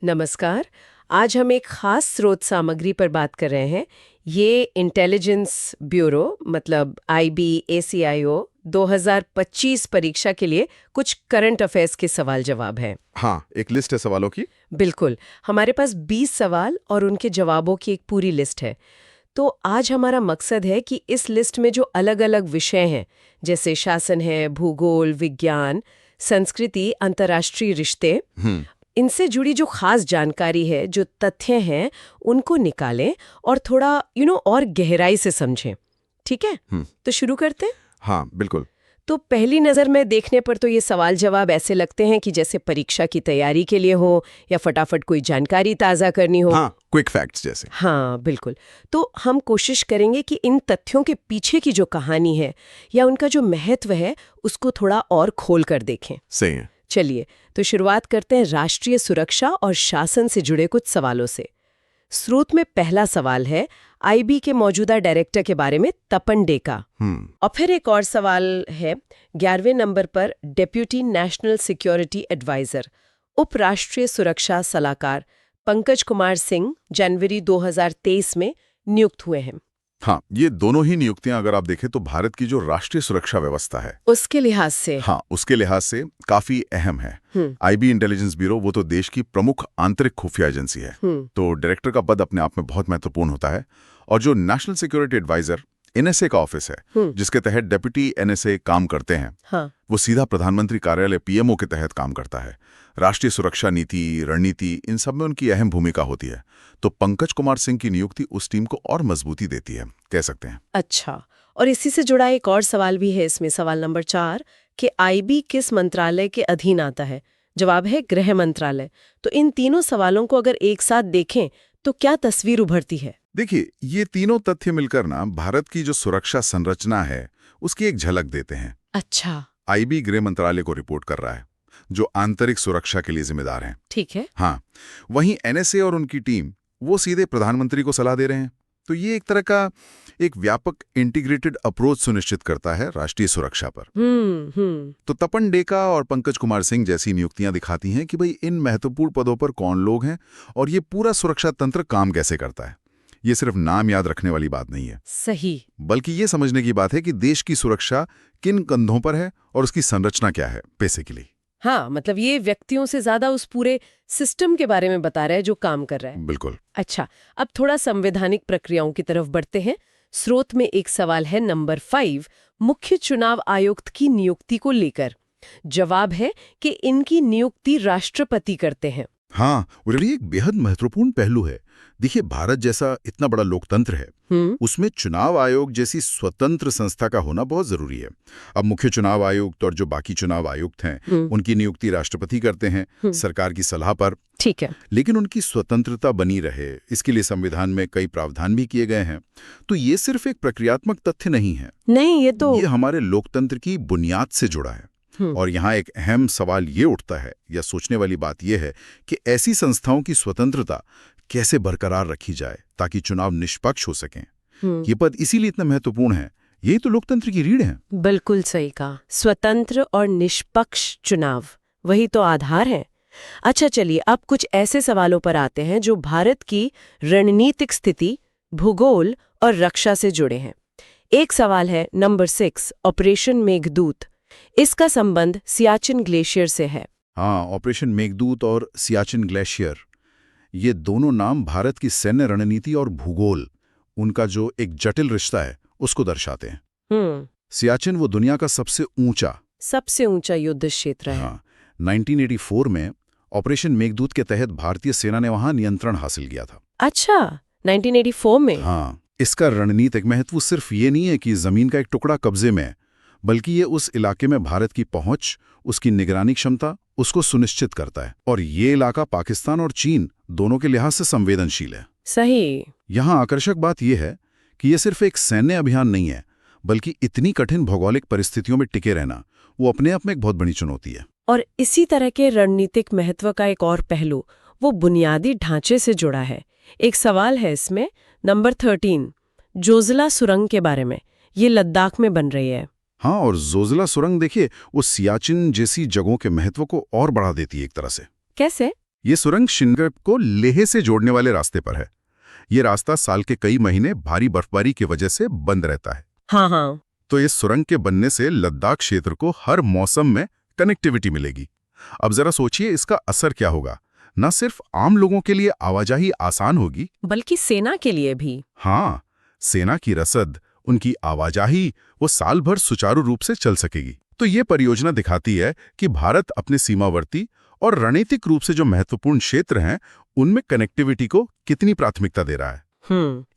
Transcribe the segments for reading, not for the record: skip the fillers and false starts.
नमस्कार। आज हम एक खास स्रोत सामग्री पर बात कर रहे हैं। ये इंटेलिजेंस ब्यूरो मतलब IBACIO 2025 परीक्षा के लिए कुछ करंट अफेयर्स के सवाल जवाब हैं। हाँ, एक लिस्ट है सवालों की। बिल्कुल, हमारे पास 20 सवाल और उनके जवाबों की एक पूरी लिस्ट है। तो आज हमारा मकसद है कि इस लिस्ट में जो अलग-अलग विषय हैं, जैसे शासन है, भूगोल, विज्ञान, संस्कृति, अंतर्राष्ट्रीय रिश्ते, इनसे जुड़ी जो खास जानकारी है, जो तथ्य हैं, उनको निकालें और थोड़ा और गहराई से समझें। ठीक है? तो शुरू करते हैं? हाँ, बिल्कुल। तो पहली नज़र में देखने पर तो ये सवाल जवाब ऐसे लगते हैं कि जैसे परीक्षा की तैयारी के लिए हो या फटाफट कोई जानकारी ताज़ा करनी हो। हाँ, क्विक फैक्ट्स जैसे। हाँ, बिल्कुल। तो हम कोशिश करेंगे कि इन तथ्यों के पीछे की जो कहानी है या उनका जो महत्व है, उसको थोड़ा और खोल कर देखें। सही है। चलिए, तो शुरुआत करते हैं राष्ट्रीय सुरक्षा और शासन से जुड़े कुछ सवालों से। स्रोत में पहला सवाल है IB के मौजूदा डायरेक्टर के बारे में, तपन डेका। और फिर एक और सवाल है 11वें नंबर पर डेप्यूटी नेशनल सिक्योरिटी एडवाइजर, उप राष्ट्रीय सुरक्षा सलाहकार पंकज कुमार सिंह जनवरी 2023 में नियुक्त हुए हैं। हाँ, ये दोनों ही नियुक्तियां अगर आप देखें तो भारत की जो राष्ट्रीय सुरक्षा व्यवस्था है उसके लिहाज से हाँ, उसके लिहाज से काफी अहम है। IB इंटेलिजेंस ब्यूरो वो तो देश की प्रमुख आंतरिक खुफिया एजेंसी है। तो डायरेक्टर का पद अपने आप में बहुत महत्वपूर्ण होता है। और जो नेशनल सिक्योरिटी एडवाइजर NSA का ऑफिस है, जिसके तहत डेप्यूटी NSA काम करते हैं, हाँ। वो सीधा प्रधानमंत्री कार्यालय PMO के तहत काम करता है। राष्ट्रीय सुरक्षा नीति, रणनीति, इन सब में उनकी अहम भूमिका होती है। तो पंकज कुमार सिंह की नियुक्ति उस टीम को और मजबूती देती है, कह सकते हैं। अच्छा, और इसी से जुड़ा एक और सवाल भी है इसमें, सवाल नंबर 4 कि IB किस मंत्रालय के अधीन आता है? जवाब है गृह मंत्रालय। तो इन तीनों सवालों को अगर एक साथ देखें तो क्या तस्वीर उभरती है? देखिए, ये तीनों तथ्य मिलकर ना भारत की जो सुरक्षा संरचना है उसकी एक झलक देते हैं। अच्छा। IB गृह मंत्रालय को रिपोर्ट कर रहा है, जो आंतरिक सुरक्षा के लिए जिम्मेदार हैं। ठीक है। हाँ, वहीं NSA और उनकी टीम वो सीधे प्रधानमंत्री को सलाह दे रहे हैं। तो ये एक तरह का एक व्यापक इंटीग्रेटेड अप्रोच सुनिश्चित करता है राष्ट्रीय सुरक्षा पर। तो तपन डेका और पंकज कुमार सिंह जैसी नियुक्तियां दिखाती हैं कि भाई इन महत्वपूर्ण पदों पर कौन लोग हैं और ये पूरा सुरक्षा तंत्र काम कैसे करता है। ये सिर्फ नाम याद रखने वाली बात नहीं है, सही, बल्कि ये समझने की बात है कि देश की सुरक्षा किन कंधों पर है और उसकी संरचना क्या है बेसिकली। हाँ, मतलब ये व्यक्तियों से ज्यादा उस पूरे सिस्टम के बारे में बता रहा है जो काम कर रहा है। बिल्कुल। अच्छा, अब थोड़ा संवैधानिक प्रक्रियाओं की तरफ बढ़ते हैं। स्रोत में एक सवाल है नंबर 5, मुख्य चुनाव आयुक्त की नियुक्ति को लेकर। जवाब है कि इनकी नियुक्ति राष्ट्रपति करते हैं। हाँ, और ये एक बेहद महत्वपूर्ण पहलू है। देखिए, भारत जैसा इतना बड़ा लोकतंत्र है, उसमें चुनाव आयोग जैसी स्वतंत्र संस्था का होना बहुत जरूरी है। अब मुख्य चुनाव आयुक्त और जो बाकी चुनाव आयुक्त हैं, उनकी नियुक्ति राष्ट्रपति करते हैं सरकार की सलाह पर। ठीक है। लेकिन उनकी स्वतंत्रता बनी रहे, इसके लिए संविधान में कई प्रावधान भी किए गए हैं। तो ये सिर्फ एक प्रक्रियात्मक तथ्य नहीं है। नहीं, ये हमारे लोकतंत्र की बुनियाद से जुड़ा है। और यहाँ एक अहम सवाल ये उठता है, या सोचने वाली बात यह है कि ऐसी संस्थाओं की स्वतंत्रता कैसे बरकरार रखी जाए ताकि चुनाव निष्पक्ष हो सकें। ये पद इसीलिए इतना महत्वपूर्ण है। यही तो लोकतंत्र की रीढ़ है। बिल्कुल सही कहा, स्वतंत्र और निष्पक्ष चुनाव, वही तो आधार है। अच्छा, चलिए अब कुछ ऐसे सवालों पर आते हैं जो भारत की रणनीतिक स्थिति, भूगोल और रक्षा से जुड़े हैं। एक सवाल है नंबर 6, ऑपरेशन मेघदूत। इसका संबंध सियाचिन ग्लेशियर से है। हाँ, ऑपरेशन मेघदूत और सियाचिन ग्लेशियर, ये दोनों नाम भारत की सैन्य रणनीति और भूगोल, उनका जो एक जटिल रिश्ता है, उसको दर्शाते हैं। सियाचिन वो दुनिया का सबसे ऊंचा युद्ध क्षेत्र है। हाँ, 1984 में ऑपरेशन मेघदूत के तहत भारतीय सेना ने वहां नियंत्रण हासिल किया था। अच्छा, 1984 में? हाँ, इसका रणनीतिक महत्व सिर्फ ये नहीं है कि जमीन का एक टुकड़ा कब्जे में है, बल्कि ये उस इलाके में भारत की पहुंच, उसकी निगरानी क्षमता, उसको सुनिश्चित करता है। और ये इलाका पाकिस्तान और चीन दोनों के लिहाज से संवेदनशील है। सही। यहाँ आकर्षक बात यह है कि यह सिर्फ एक सैन्य अभियान नहीं है, बल्कि इतनी कठिन भौगोलिक परिस्थितियों में टिके रहना वो अपने आप में एक बहुत बड़ी चुनौती है। और इसी तरह के रणनीतिक महत्व का एक और पहलू वो बुनियादी ढांचे से जुड़ा है। एक सवाल है इसमें नंबर 13, जोजिला सुरंग के बारे में। ये लद्दाख में बन रही है। हाँ, और जोजिला सुरंग देखिए, वो सियाचिन जैसी जगहों के महत्व को और बढ़ा देती है एक तरह से। कैसे? ये सुरंग श्रीनगर को लेह से जोड़ने वाले रास्ते पर है। ये रास्ता साल के कई महीने भारी बर्फबारी की वजह से बंद रहता है। हाँ। तो इस सुरंग के बनने से लद्दाख क्षेत्र को हर मौसम में कनेक्टिविटी मिलेगी। अब जरा सोचिए इसका असर क्या होगा। न सिर्फ आम लोगों के लिए आवाजाही आसान होगी, बल्कि सेना के लिए भी। हाँ, सेना की रसद, उनकी आवाजाही वो साल भर सुचारू रूप से चल सकेगी। तो ये परियोजना दिखाती है कि भारत अपने सीमावर्ती और रणनीतिक रूप से जो महत्वपूर्ण क्षेत्र हैं, उनमें कनेक्टिविटी को कितनी प्राथमिकता दे रहा है।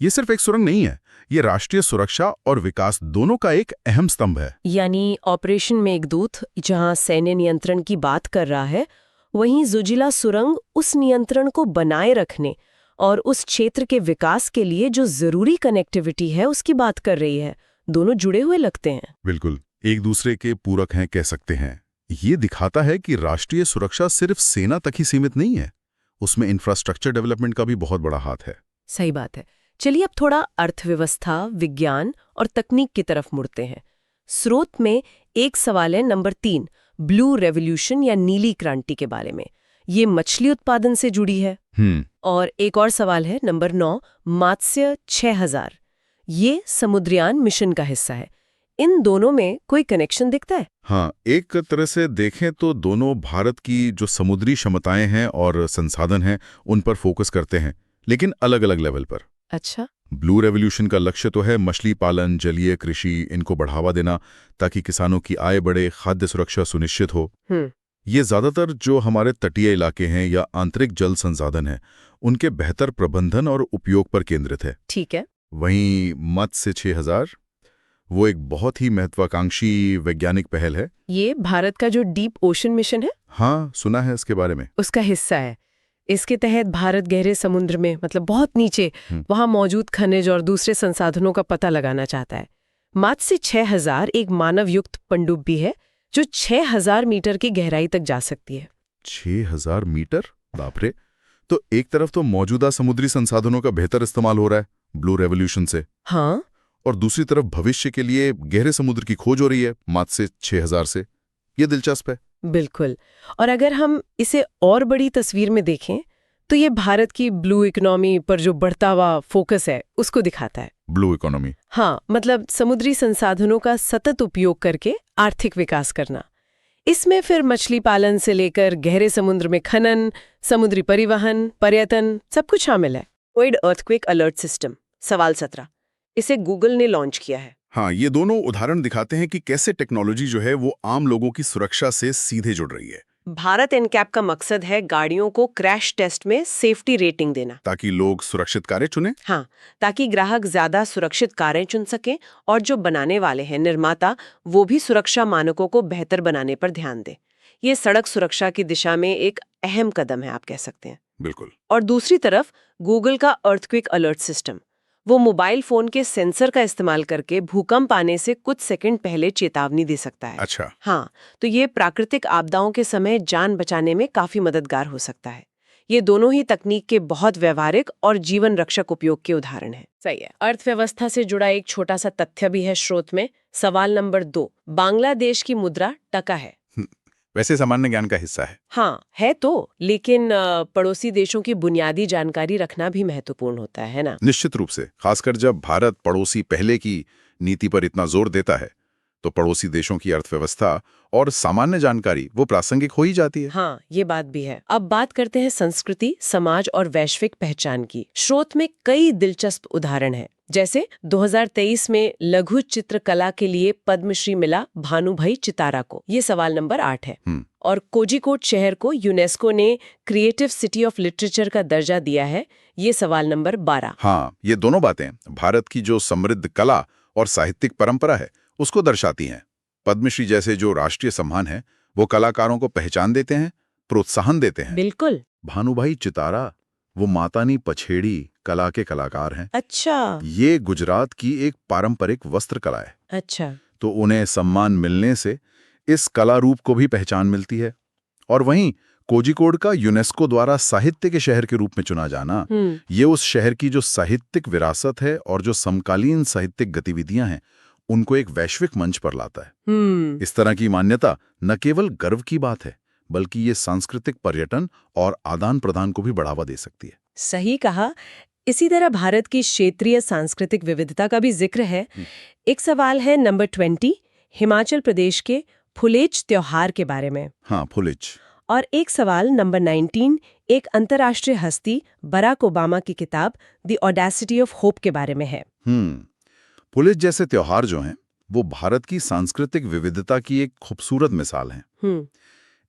ये सिर्फ एक सुरंग नहीं है, ये राष्ट्रीय सुरक्षा और विकास दोनों का एक अहम स्तंभ है। यानी ऑपरेशन मेघदूत जहां सैन्य नियंत्रण की बात कर रहा है, वहीं ज़ुजिला सुरंग उस नियंत्रण को बनाए रखने और उस क्षेत्र के विकास के लिए जो जरूरी कनेक्टिविटी है उसकी बात कर रही है। दोनों जुड़े हुए लगते हैं। बिल्कुल, एक दूसरे के पूरक हैं कह सकते हैं। ये दिखाता है कि राष्ट्रीय सुरक्षा सिर्फ सेना तक ही सीमित नहीं है, उसमें इंफ्रास्ट्रक्चर डेवलपमेंट का भी बहुत बड़ा हाथ है। सही बात है। चलिए अब थोड़ा अर्थव्यवस्था, विज्ञान और तकनीक की तरफ मुड़ते हैं। स्रोत में एक सवाल है नंबर 3, ब्लू रेवोल्यूशन या नीली क्रांति के बारे में। ये मछली उत्पादन से जुड़ी है। और एक और सवाल है नंबर 9, मात्स्य 6000। ये समुद्रयान मिशन का हिस्सा है। इन दोनों में कोई कनेक्शन दिखता है? हाँ, एक तरह से देखें तो दोनों भारत की जो समुद्री क्षमताएं हैं और संसाधन हैं उन पर फोकस करते हैं, लेकिन अलग अलग लेवल पर। अच्छा। ब्लू रेवोल्यूशन का लक्ष्य तो है मछली पालन, जलीय कृषि, इनको बढ़ावा देना ताकि किसानों की आय बढ़े, खाद्य सुरक्षा सुनिश्चित हो। ये ज्यादातर जो हमारे तटीय इलाके हैं या आंतरिक जल संसाधन हैं, उनके बेहतर प्रबंधन और उपयोग पर केंद्रित है। ठीक है। वहीं मत्स्य 6000 वो एक बहुत ही महत्वाकांक्षी वैज्ञानिक पहल है। ये भारत का जो डीप ओशन मिशन है? हाँ, सुना है इसके बारे में। उसका हिस्सा है। इसके तहत भारत गहरे समुद्र में, मतलब बहुत नीचे, वहां मौजूद खनिज और दूसरे संसाधनों का पता लगाना चाहता है। मात्स्य 6000 एक मानव युक्त पनडुब्बी है जो 6000 मीटर की गहराई तक जा सकती है। 6000 मीटर? बाप रे! तो एक तरफ तो मौजूदा समुद्री संसाधनों का बेहतर इस्तेमाल हो रहा है ब्लू रेवोल्यूशन से। हाँ। और दूसरी तरफ भविष्य के लिए गहरे समुद्र की खोज हो रही है मात्स्य 6000 से। ये दिलचस्प है। बिल्कुल। और अगर हम इसे और बड़ी तस्वीर में देखें तो ये भारत की ब्लू इकोनॉमी पर जो बढ़ता हुआ फोकस है उसको दिखाता है। Blue economy? हाँ, मतलब समुद्री संसाधनों का सतत उपयोग करके आर्थिक विकास करना। इसमें फिर मछली पालन से लेकर गहरे समुद्र में खनन, समुद्री परिवहन, पर्यटन, सब कुछ शामिल है। वर्ल्ड अर्थक्वेक अलर्ट सिस्टम सवाल 17, इसे गूगल ने लॉन्च किया है। हाँ, ये दोनों उदाहरण दिखाते हैं कि कैसे टेक्नोलॉजी जो है वो आम लोगों की सुरक्षा से सीधे जुड़ रही है। भारत एनकैप का मकसद है गाड़ियों को क्रैश टेस्ट में सेफ्टी रेटिंग देना, ताकि लोग सुरक्षित कारें चुनें। हाँ, ताकि ग्राहक ज्यादा सुरक्षित कारें चुन सकें और जो बनाने वाले हैं निर्माता, वो भी सुरक्षा मानकों को बेहतर बनाने पर ध्यान दें। ये सड़क सुरक्षा की दिशा में एक अहम कदम है, आप कह सकते हैं। बिल्कुल। और दूसरी तरफ गूगल का अर्थक्वेक अलर्ट सिस्टम, वो मोबाइल फोन के सेंसर का इस्तेमाल करके भूकंप आने से कुछ सेकंड पहले चेतावनी दे सकता है। अच्छा। हाँ, तो ये प्राकृतिक आपदाओं के समय जान बचाने में काफी मददगार हो सकता है। ये दोनों ही तकनीक के बहुत व्यवहारिक और जीवन रक्षक उपयोग के उदाहरण हैं। सही है। अर्थव्यवस्था से जुड़ा एक छोटा सा तथ्य भी है स्रोत में। सवाल नंबर 2, बांग्लादेश की मुद्रा टका है। वैसे सामान्य ज्ञान का हिस्सा है। हाँ, है तो, लेकिन पड़ोसी देशों की बुनियादी जानकारी रखना भी महत्वपूर्ण होता है ना? निश्चित रूप से, खासकर जब भारत पड़ोसी पहले की नीति पर इतना जोर देता है, तो पड़ोसी देशों की अर्थव्यवस्था और सामान्य जानकारी वो प्रासंगिक हो ही जाती है। हाँ, ये बात भी है। अब बात करते हैं संस्कृति, समाज और वैश्विक पहचान की। स्रोत में कई दिलचस्प उदाहरण हैं। जैसे 2023 में लघु चित्रकला के लिए पद्मश्री मिला भानुभाई चितारा को, ये सवाल नंबर 8 है। और कोझिकोड शहर को यूनेस्को ने क्रिएटिव सिटी ऑफ लिटरेचर का दर्जा दिया है, ये सवाल नंबर 12। हाँ, ये दोनों बातें भारत की जो समृद्ध कला और साहित्यिक परंपरा है उसको दर्शाती हैं। पद्मश्री जैसे जो राष्ट्रीय सम्मान है वो कलाकारों को पहचान देते हैं, प्रोत्साहन देते हैं। बिल्कुल। भानुभाई चितारा वो मातानी पछेड़ी कला के कलाकार हैं। अच्छा। ये गुजरात की एक पारंपरिक वस्त्र कला है। अच्छा। तो उन्हें सम्मान मिलने से इस कला रूप को भी पहचान मिलती है। और वहीं कोझिकोड का यूनेस्को द्वारा साहित्य के शहर के रूप में चुना जाना, ये उस शहर की जो साहित्यिक विरासत है और जो समकालीन साहित्यिक गतिविधियां हैं उनको एक वैश्विक मंच पर लाता है। इस तरह की मान्यता न केवल गर्व की बात है बल्कि ये सांस्कृतिक पर्यटन और आदान प्रदान को भी बढ़ावा दे सकती है। सही कहा। इसी तरह भारत की क्षेत्रीय सांस्कृतिक विविधता का भी जिक्र है। एक सवाल है नंबर 20, हिमाचल प्रदेश के फुलेज त्योहार के बारे में। हाँ, फुलेज। और एक सवाल नंबर 19, एक अंतर्राष्ट्रीय हस्ती बराक ओबामा की किताब द ऑडेसिटी ऑफ होप के बारे में है। फुलेज जैसे त्योहार जो हैं वो भारत की सांस्कृतिक विविधता की एक खूबसूरत मिसाल हैं।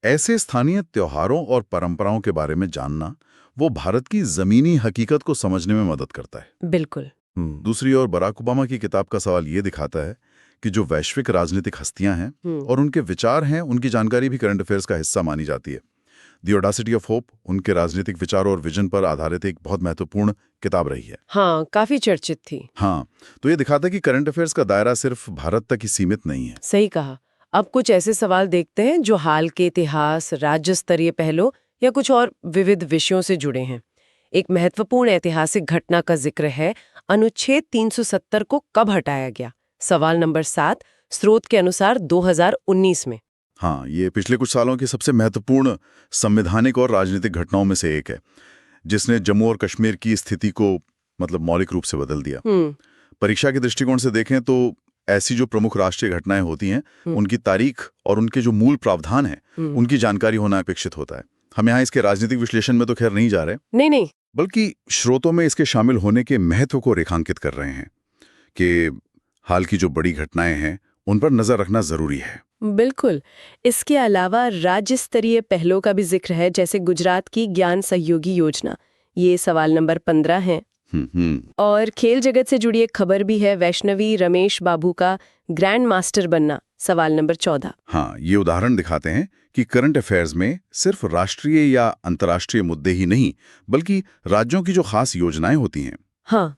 ऐसे स्थानीय त्योहारों और परंपराओं के बारे में जानना वो भारत की जमीनी हकीकत को समझने में मदद करता है। बिल्कुल। दूसरी ओर बराक ओबामा की किताब का सवाल ये दिखाता है कि जो वैश्विक राजनीतिक हस्तियां हैं और उनके विचार हैं, उनकी जानकारी भी करंट अफेयर्स का हिस्सा मानी जाती है। द ऑडेसिटी ऑफ होप उनके राजनीतिक विचारों और विजन पर आधारित एक बहुत महत्वपूर्ण किताब रही है। हाँ, काफी चर्चित थी। हाँ, तो ये दिखाता है कि करंट अफेयर्स का दायरा सिर्फ भारत तक ही सीमित नहीं है। सही कहा। अब कुछ ऐसे सवाल देखते हैं जो हाल के इतिहास, राज्य स्तरीय पहलों या कुछ और विविध विषयों से जुड़े हैं। एक महत्वपूर्ण ऐतिहासिक घटना का जिक्र है, अनुच्छेद 370 को कब हटाया गया? सवाल नंबर 7, स्रोत के अनुसार 2019 में। हाँ, ये पिछले कुछ सालों की सबसे महत्वपूर्ण संवैधानिक और राजनीतिक घटनाओं में से एक है, जिसने जम्मू और कश्मीर की स्थिति को मौलिक रूप से बदल दिया। परीक्षा के दृष्टिकोण से देखें तो ऐसी जो प्रमुख राष्ट्रीय घटनाएं होती हैं, उनकी तारीख और उनके जो मूल प्रावधान हैं, उनकी जानकारी होना अपेक्षित होता है। हम यहाँ इसके राजनीतिक विश्लेषण में तो खैर नहीं जा रहे, नहीं, बल्कि स्रोतों में इसके शामिल होने के महत्व को रेखांकित कर रहे हैं कि हाल की जो बड़ी घटनाएं हैं उन पर नजर रखना जरूरी है। बिल्कुल। इसके अलावा राज्य स्तरीय पहलों का भी जिक्र है, जैसे गुजरात की ज्ञान सहयोगी योजना। ये सवाल नंबर 15 है। और खेल जगत से जुड़ी एक खबर भी है, वैष्णवी रमेश बाबू का ग्रैंड मास्टर बनना। सवाल नंबर 14। हाँ, ये उदाहरण दिखाते हैं कि करंट अफेयर्स में सिर्फ राष्ट्रीय या अंतर्राष्ट्रीय मुद्दे ही नहीं, बल्कि राज्यों की जो खास योजनाएं होती हैं, हाँ,